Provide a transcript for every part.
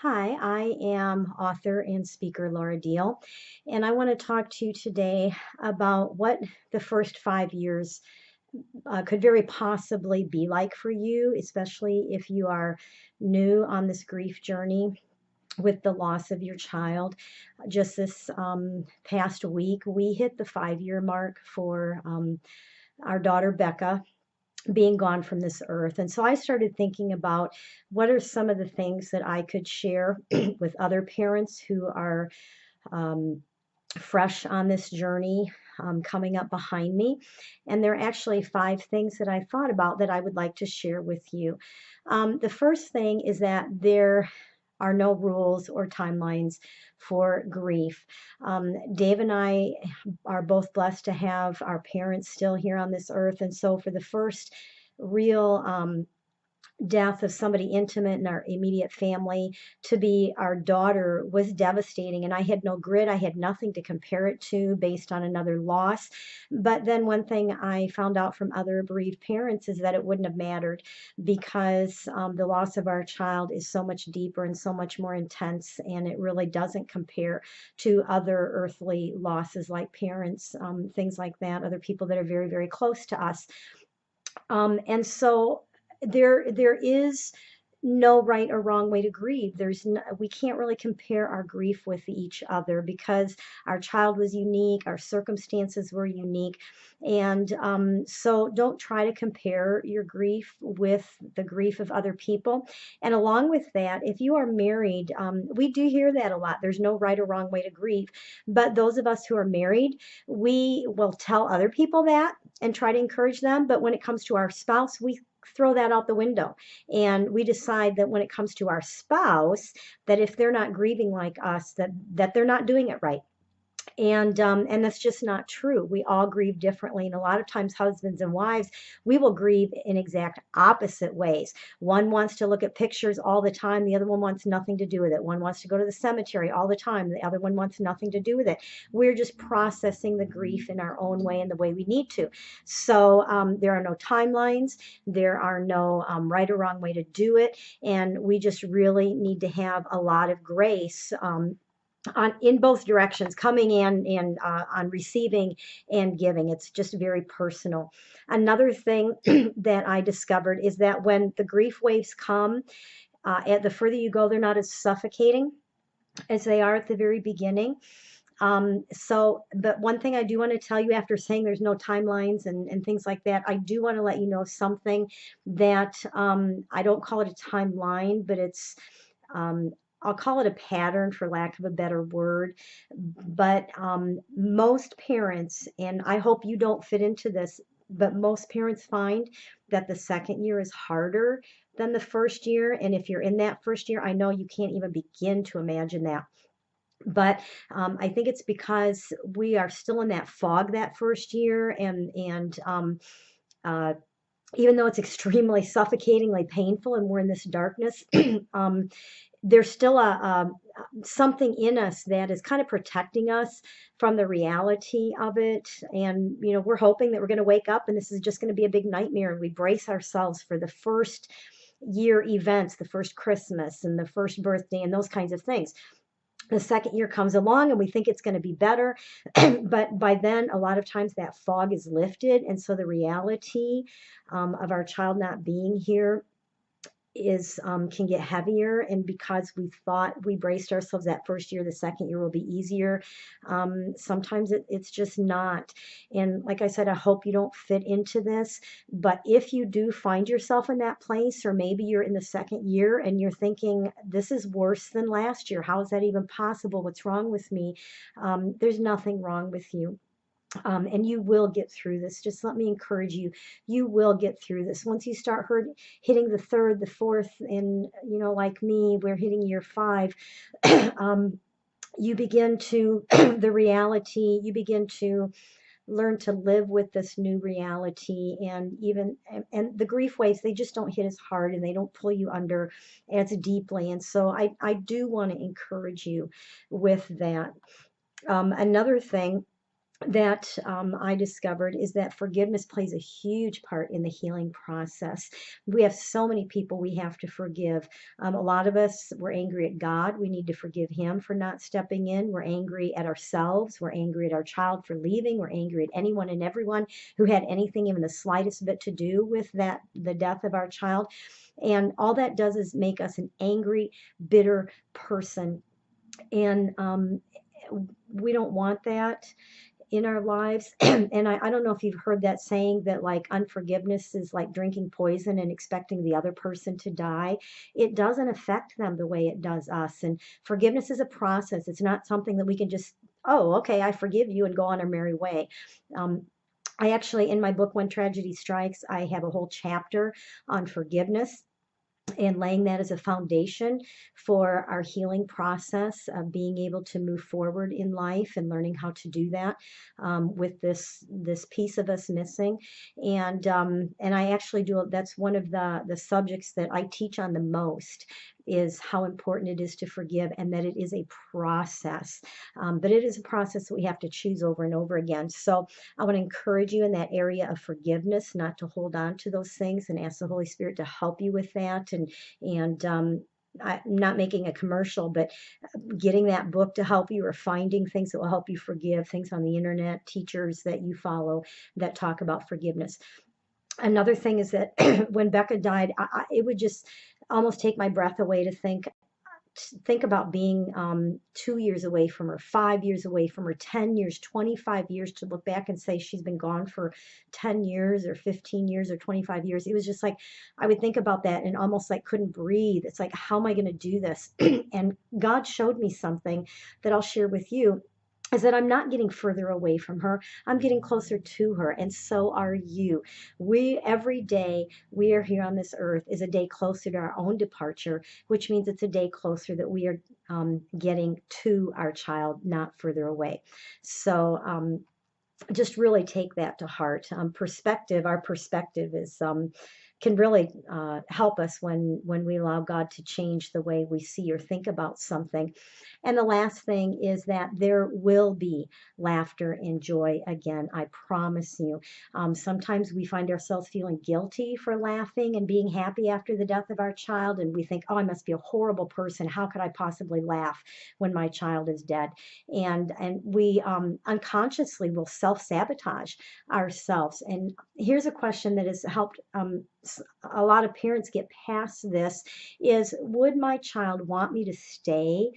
Hi, I am author and speaker Laura Diehl, and I want to talk to you today about what the first 5 years could very possibly be like for you, especially if you are new on this grief journey with the loss of your child. Just this past week, we hit the 5 year mark for our daughter Becca being gone from this earth. And so I started thinking about what are some of the things that I could share with other parents who are um, fresh on this journey coming up behind me. And there are actually 5 things that I thought about that I would like to share with you. The first thing is that there are no rules or timelines for grief. Dave and I are both blessed to have our parents still here on this earth. And so, for the first real death of somebody intimate in our immediate family to be our daughter was devastating. And I had no grid, I had nothing to compare it to based on another loss. But then one thing I found out from other bereaved parents is that it wouldn't have mattered because the loss of our child is so much deeper and so much more intense, and it really doesn't compare to other earthly losses like parents, things like that, other people that are very, very close to us. And so there is no right or wrong way to grieve. We can't really compare our grief with each other because our child was unique, our circumstances were unique. And so don't try to compare your grief with the grief of other people. And along with that, if you are married, we do hear that a lot. There's no right or wrong way to grieve. But those of us who are married, we will tell other people that and try to encourage them. But when it comes to our spouse, we throw that out the window, and we decide that when it comes to our spouse, that if they're not grieving like us, that they're not doing it right. And that's just not true. We all grieve differently, and a lot of times husbands and wives, we will grieve in exact opposite ways. One wants to look at pictures all the time, the other one wants nothing to do with it. One wants to go to the cemetery all the time, the other one wants nothing to do with it. We're just processing the grief in our own way and the way we need to. So there are no timelines, there are no right or wrong way to do it, and we just really need to have a lot of grace on in both directions, coming in and on receiving and giving. It's just very personal. Another thing that I discovered is that when the grief waves come, at the further you go, they're not as suffocating as they are at the very beginning. But one thing I do want to tell you, after saying there's no timelines and things like that, I do want to let you know something that I don't call it a timeline, but um, I'll call it a pattern for lack of a better word. But most parents, and I hope you don't fit into this, but most parents find that the second year is harder than the first year. And if you're in that first year, I know you can't even begin to imagine that. But I think it's because we are still in that fog that first year, and uh, even though it's extremely suffocatingly painful and we're in this darkness, um, there's still a something in us that is kind of protecting us from the reality of it. And we're hoping that we're going to wake up and this is just going to be a big nightmare, and we brace ourselves for the first year events, the first Christmas and the first birthday and those kinds of things. The second year comes along and we think it's going to be better, but by then a lot of times that fog is lifted, and so the reality of our child not being here is can get heavier. And because we thought we braced ourselves that first year, the second year will be easier. Sometimes it's just not. And like I said, I hope you don't fit into this, but if you do find yourself in that place, or maybe you're in the second year and you're thinking this is worse than last year, how is that even possible, what's wrong with me? There's nothing wrong with you. And you will get through this. Just let me encourage you. You will get through this. Once you start hitting the third, the fourth, and like me, we're hitting year 5. um, you begin to the reality. You begin to learn to live with this new reality, and the grief waves, they just don't hit as hard and they don't pull you under as deeply. And so I do want to encourage you with that. Another thing that I discovered is that forgiveness plays a huge part in the healing process. We have so many people we have to forgive. A lot of us, we're angry at God. We need to forgive Him for not stepping in. We're angry at ourselves. We're angry at our child for leaving. We're angry at anyone and everyone who had anything, even the slightest bit, to do with the death of our child. And all that does is make us an angry, bitter person. And we don't want that in our lives. And I don't know if you've heard that saying that like unforgiveness is like drinking poison and expecting the other person to die. It doesn't affect them the way it does us. And forgiveness is a process. It's not something that we can just, oh, okay, I forgive you and go on our merry way. Um, I actually, in my book, When Tragedy Strikes, I have a whole chapter on forgiveness and laying that as a foundation for our healing process of being able to move forward in life and learning how to do that with this piece of us missing. And I actually do, that's one of the subjects that I teach on the most, is how important it is to forgive, and that it is a process. But it is a process that we have to choose over and over again. So I want to encourage you in that area of forgiveness, not to hold on to those things, and ask the Holy Spirit to help you with that. And I'm not making a commercial, but getting that book to help you, or finding things that will help you forgive, things on the internet, teachers that you follow that talk about forgiveness. Another thing is that when Becca died, it would just almost take my breath away to think about being 2 years away from her, 5 years away from her, 10 years, 25 years, to look back and say she's been gone for 10 years or 15 years or 25 years. It was just like, I would think about that and almost like couldn't breathe. It's like, how am I going to do this? And God showed me something that I'll share with you, is that I'm not getting further away from her. I'm getting closer to her, and so are you. Every day we are here on this earth is a day closer to our own departure, which means it's a day closer that we are getting to our child, not further away. So just really take that to heart. Our perspective is can really help us when we allow God to change the way we see or think about something. And the last thing is that there will be laughter and joy again. I promise you. Sometimes we find ourselves feeling guilty for laughing and being happy after the death of our child, and we think, oh, I must be a horrible person. How could I possibly laugh when my child is dead? And we unconsciously will self-sabotage ourselves. And here's a question that has helped a lot of parents get past this, is, would my child want me to stay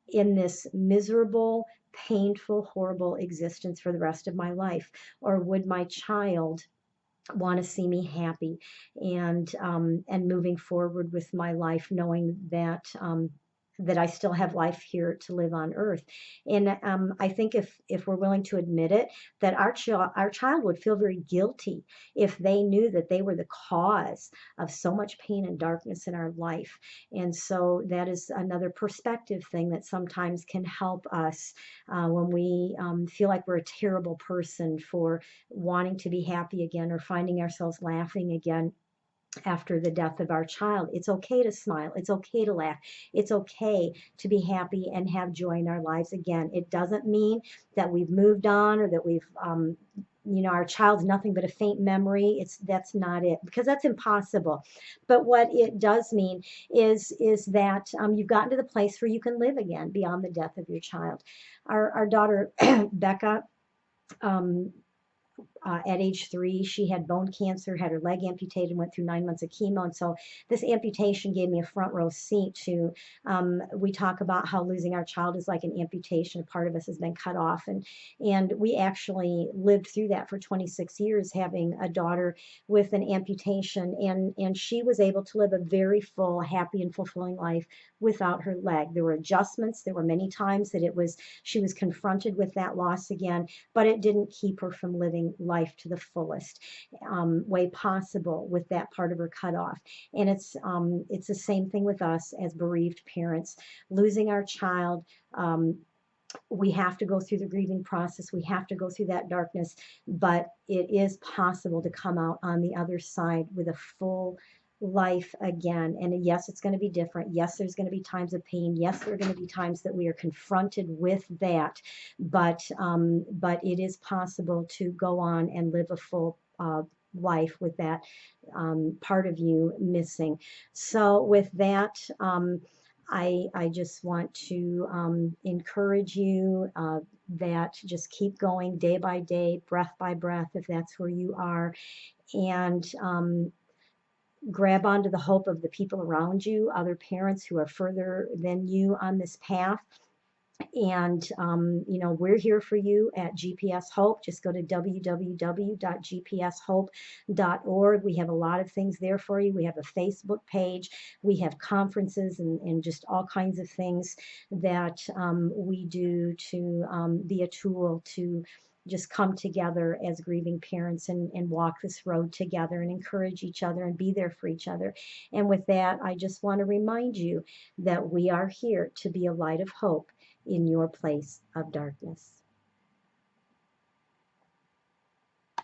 in this miserable, painful, horrible existence for the rest of my life? Or would my child want to see me happy and moving forward with my life, knowing that I still have life here to live on earth? And I think if we're willing to admit it, that our child would feel very guilty if they knew that they were the cause of so much pain and darkness in our life. And so that is another perspective thing that sometimes can help us when we feel like we're a terrible person for wanting to be happy again, or finding ourselves laughing again after the death of our child. It's okay to smile. It's okay to laugh. It's okay to be happy and have joy in our lives again. It doesn't mean that we've moved on, or that we've our child's nothing but a faint memory. That's not it, because that's impossible. But what it does mean is that you've gotten to the place where you can live again beyond the death of your child. Our daughter Becca, at age 3, she had bone cancer, had her leg amputated, went through 9 months of chemo. And so this amputation gave me a front row seat to, we talk about how losing our child is like an amputation. A part of us has been cut off. And we actually lived through that for 26 years, having a daughter with an amputation. And she was able to live a very full, happy, and fulfilling life without her leg. There were adjustments. There were many times that she was confronted with that loss again, but it didn't keep her from living life to the fullest way possible with that part of her cut off. And it's the same thing with us as bereaved parents. Losing our child, we have to go through the grieving process. We have to go through that darkness, but it is possible to come out on the other side with a full life again. And yes, it's going to be different. Yes, there's going to be times of pain. Yes, there are going to be times that we are confronted with that. But it is possible to go on and live a full life with that part of you missing. So with that, I just want to encourage you that just keep going day by day, breath by breath, if that's where you are, and grab onto the hope of the people around you, other parents who are further than you on this path. And, we're here for you at GPS Hope. Just go to www.gpshope.org. We have a lot of things there for you. We have a Facebook page. We have conferences and just all kinds of things that we do to be a tool to just come together as grieving parents and walk this road together and encourage each other and be there for each other. And with that, I just want to remind you that we are here to be a light of hope in your place of darkness.